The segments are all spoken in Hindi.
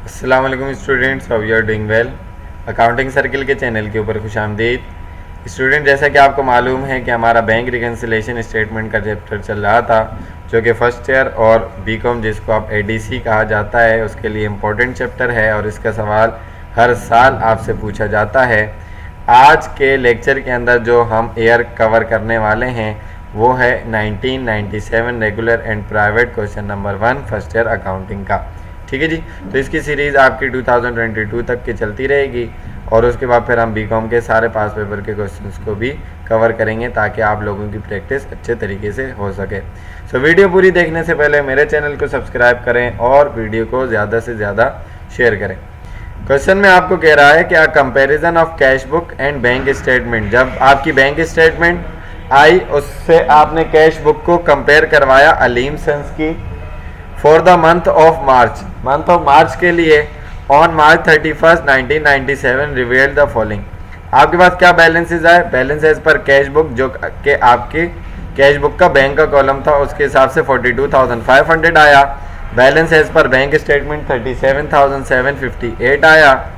अस्सलाम वालेकुम students, how you are doing well. Accounting circle के चैनल के ऊपर खुशामदीद। स्टूडेंट, जैसा कि आपको मालूम है कि हमारा बैंक रिकन्सिलेशन स्टेटमेंट का चैप्टर चल रहा था, जो कि फर्स्ट ईयर और बीकॉम जिसको आप एडीसी कहा जाता है उसके लिए इम्पोर्टेंट चैप्टर है और इसका सवाल हर साल आपसे पूछा जाता है। आज के लेक्चर के अंदर जो हम ईयर कवर करने वाले हैं वो है 1997 regular and private question number 1 first year accounting का। ठीक है जी। तो इसकी सीरीज़ आपकी 2022 तक की चलती रहेगी और उसके बाद फिर हम बीकॉम के सारे पास पेपर के क्वेश्चंस को भी कवर करेंगे ताकि आप लोगों की प्रैक्टिस अच्छे तरीके से हो सके। सो वीडियो पूरी देखने से पहले मेरे चैनल को सब्सक्राइब करें और वीडियो को ज़्यादा से ज़्यादा शेयर करें। क्वेश्चन में आपको कह रहा है कि a comparison of cash book and bank statement. जब आपकी बैंक स्टेटमेंट आई उससे आपने कैश बुक को कंपेयर करवाया अलीम सन्स की for the month of March के लिए on March 31 1997 revealed the following. आपके पास क्या बैलेंसेज आए? Balance as per cash book जो कि आपकी कैश बुक का बैंक का कॉलम था उसके हिसाब से 42,500 आया। Balance as per bank statement 37,758 आया।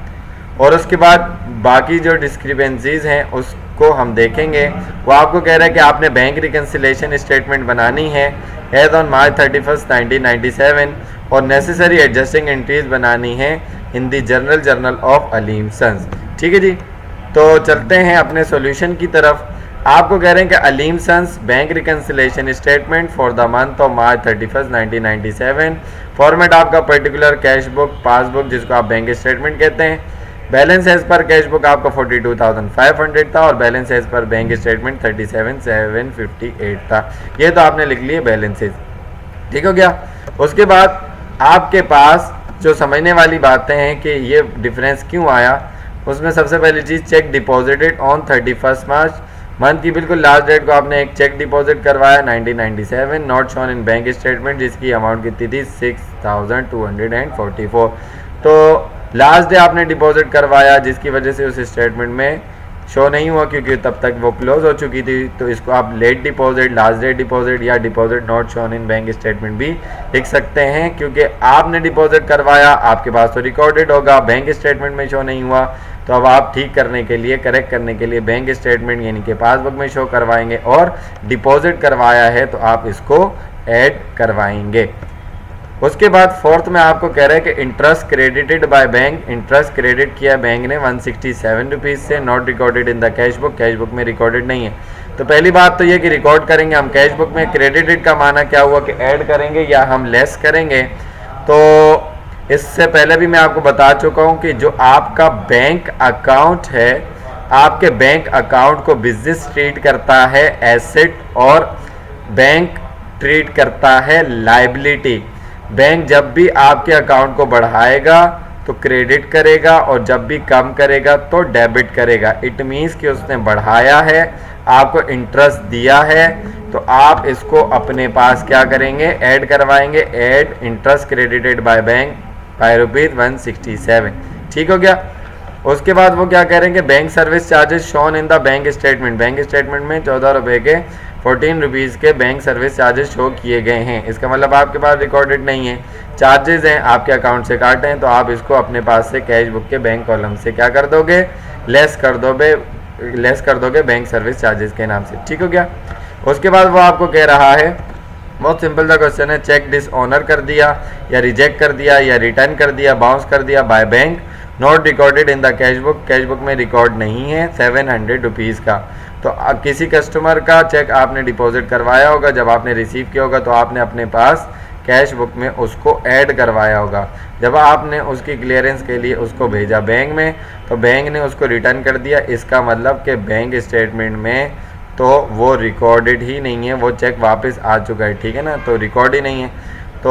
और उसके बाद बाकी जो डिस्क्रिपेंसीज हैं उसको हम देखेंगे। वो आपको कह रहा है कि आपने बैंक रिकन्सिलेशन स्टेटमेंट बनानी है एज ऑन मार्च 31 1997 और नेसेसरी एडजस्टिंग एंट्रीज बनानी है in the journal of Aleem sons. ठीक है जी। तो चलते हैं अपने सॉल्यूशन की तरफ। आपको कह रहे हैं कि Aleem sons bank reconciliation statement for the month of March 31 1997। Format आपका पर्टिकुलर कैश बुक पासबुक जिसको आप बैंक स्टेटमेंट कहते हैं। Balance as per cash book आपका 42,500 था और balance as per bank statement 37,758 था। ये तो आपने लिख लिए बैलेंसेज। ठीक हो गया। उसके बाद आपके पास जो समझने वाली बातें हैं कि ये डिफरेंस क्यों आया, उसमें सबसे पहली चीज़ cheque deposited on 31 March. Month की बिल्कुल लास्ट डेट को आपने एक चेक डिपॉजिट करवाया 1997 not shown in bank statement जिसकी अमाउंट कितनी थी 6,244। तो लास्ट डे आपने डिपॉजिट करवाया जिसकी वजह से उस स्टेटमेंट में शो नहीं हुआ क्योंकि तब तक वो क्लोज हो चुकी थी। तो इसको आप late deposit, last day deposit या deposit not shown in bank statement भी लिख सकते हैं क्योंकि आपने डिपॉजिट करवाया, आपके पास तो रिकॉर्डेड होगा, बैंक स्टेटमेंट में शो नहीं हुआ। तो अब आप ठीक करने के लिए, करेक्ट करने के लिए बैंक स्टेटमेंट यानी कि पासबुक में शो करवाएंगे और डिपॉजिट करवाया है तो आप इसको ऐड करवाएंगे। उसके बाद फोर्थ में आपको कह रहा है कि interest credited by bank. Interest credit किया बैंक ने 167 रुपीज़ से, not recorded in the cash book में रिकॉर्डेड नहीं है। तो पहली बात तो ये कि रिकॉर्ड करेंगे हम कैश बुक में। क्रेडिटेड का माना क्या हुआ कि ऐड करेंगे या हम लेस करेंगे। तो इससे पहले भी मैं आपको बता चुका हूँ कि जो आपका बैंक अकाउंट है, आपके बैंक अकाउंट को बिजनेस ट्रीट करता है एसेट और बैंक ट्रीट करता है लाइबिलिटी। बैंक जब भी आपके अकाउंट को बढ़ाएगा तो क्रेडिट करेगा और जब भी कम करेगा तो डेबिट करेगा। इट मीन्स कि उसने बढ़ाया है, आपको इंटरेस्ट दिया है, तो आप इसको अपने पास क्या करेंगे? ऐड करवाएंगे। Add interest credited by bank by ₹167। ठीक हो गया। उसके बाद वो क्या कह रहे हैं कि bank service charges shown in the bank statement. Bank statement में 14 रुपये के 14 रुपीज़ के बैंक सर्विस चार्जेस शो किए गए हैं। इसका मतलब आपके पास रिकॉर्डेड नहीं है, चार्जेस हैं, आपके अकाउंट से काटे हैं, तो आप इसको अपने पास से कैश बुक के बैंक कॉलम से क्या कर दोगे? लेस कर दोगे बैंक सर्विस चार्जेस के नाम से। ठीक हो गया। उसके बाद वो आपको कह रहा है, बहुत सिंपल सा क्वेश्चन है, चेक डिसऑनर कर दिया या रिजेक्ट कर दिया या रिटर्न कर दिया, बाउंस कर दिया by bank, not recorded in the cash book में रिकॉर्ड नहीं है 700 रुपीज़ का। तो किसी कस्टमर का चेक आपने डिपॉजिट करवाया होगा, जब आपने रिसीव किया होगा तो आपने अपने पास कैश बुक में उसको ऐड करवाया होगा। जब आपने उसकी क्लियरेंस के लिए उसको भेजा बैंक में तो बैंक ने उसको रिटर्न कर दिया। इसका मतलब कि बैंक स्टेटमेंट में तो वो रिकॉर्डेड ही नहीं है, वो चेक वापस आ चुका है। ठीक है ना, तो रिकॉर्ड ही नहीं है। तो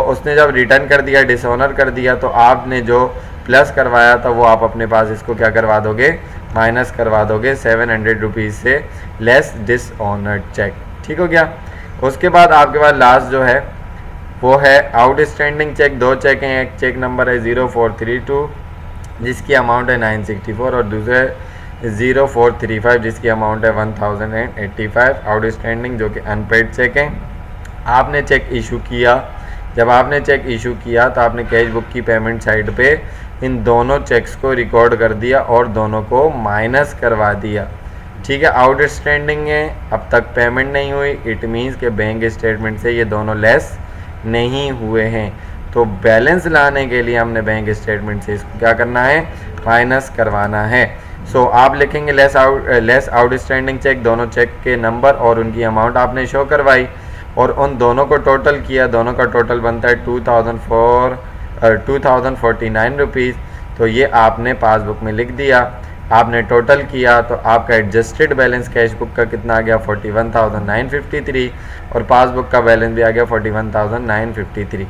उसने जब रिटर्न कर दिया, डिसऑनर कर दिया, तो आपने जो प्लस करवाया था वो आप अपने पास इसको क्या करवा दोगे? माइनस करवा दोगे 700 रुपीज़ से लेस डिसऑनर्ड चेक। ठीक हो गया। उसके बाद आपके पास लास्ट जो है वो है आउटस्टैंडिंग चेक। दो चेक हैं, एक चेक नंबर है 0432 जिसकी अमाउंट है 964 और दूसरे 0435 जिसकी अमाउंट है 1085 आउटस्टैंडिंग जो कि अनपेड चेक हैं। आपने चेक इशू किया जब आपने चेक इशू किया तो आपने कैश बुक की पेमेंट साइड पे इन दोनों चेक्स को रिकॉर्ड कर दिया और दोनों को माइनस करवा दिया। ठीक है, आउटस्टैंडिंग है, अब तक पेमेंट नहीं हुई, इट मीन्स के बैंक स्टेटमेंट से ये दोनों लेस नहीं हुए हैं। तो बैलेंस लाने के लिए हमने बैंक स्टेटमेंट से इसको क्या करना है, माइनस करवाना है। सो आप लिखेंगे लेस आउटस्टैंडिंग चेक, दोनों चेक के नंबर और उनकी अमाउंट आपने शो करवाई और उन दोनों को टोटल किया, दोनों का टोटल बनता है 2049 रुपीज़। तो ये आपने पासबुक में लिख दिया। आपने टोटल किया तो आपका एडजस्टेड बैलेंस कैश बुक का कितना आ गया 41,953 और पासबुक का बैलेंस भी आ गया 41,953।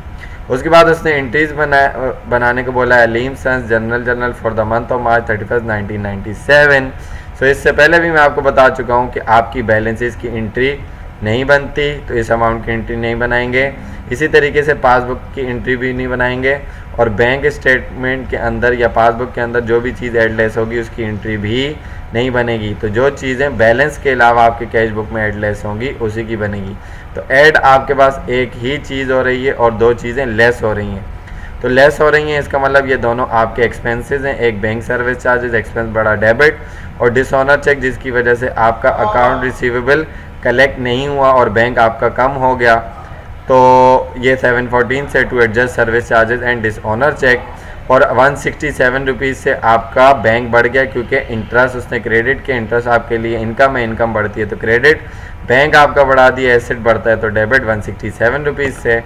उसके बाद उसने एंट्रीज बनाने को बोला Aleem sons journal for the month of March 31, 1997। So इससे पहले भी मैं आपको बता चुका हूँ कि आपकी बैलेंसेस की एंट्री नहीं बनती तो इस अमाउंट की एंट्री नहीं बनाएंगे। इसी तरीके से पासबुक की एंट्री भी नहीं बनाएंगे और बैंक स्टेटमेंट के अंदर या पासबुक के अंदर जो भी चीज़ ऐड लेस होगी उसकी एंट्री भी नहीं बनेगी। तो जो चीज़ें बैलेंस के अलावा आपके कैश बुक में ऐड लेस होंगी उसी की बनेगी। तो ऐड आपके पास एक ही चीज़ हो रही है और दो चीज़ें लेस हो रही हैं। तो लेस हो रही हैं इसका मतलब ये दोनों आपके एक्सपेंसेस हैं, एक बैंक सर्विस चार्जेस एक्सपेंस बड़ा डेबिट और डिसऑनर चेक जिसकी वजह से आपका अकाउंट रिसीवेबल कलेक्ट नहीं हुआ और बैंक आपका कम हो गया। तो ये 714 से to adjust service charges and dishonour cheque और 167 रुपीज़ से आपका बैंक बढ़ गया क्योंकि इंटरेस्ट उसने क्रेडिट के, इंटरेस्ट आपके लिए इनकम है, इनकम बढ़ती है तो क्रेडिट, बैंक आपका बढ़ा दिया, एसेट बढ़ता है तो डेबिट 167 रुपीज़ से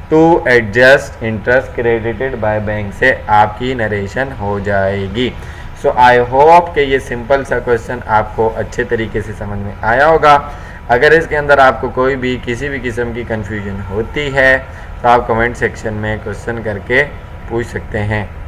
to adjust interest credited by bank से आपकी नरेशन हो जाएगी। सो आई होप कि ये सिंपल सा क्वेश्चन आपको अच्छे तरीके से समझ में आया होगा। अगर इसके अंदर आपको कोई भी किसी भी किस्म की कन्फ्यूजन होती है तो आप कमेंट सेक्शन में क्वेश्चन करके पूछ सकते हैं।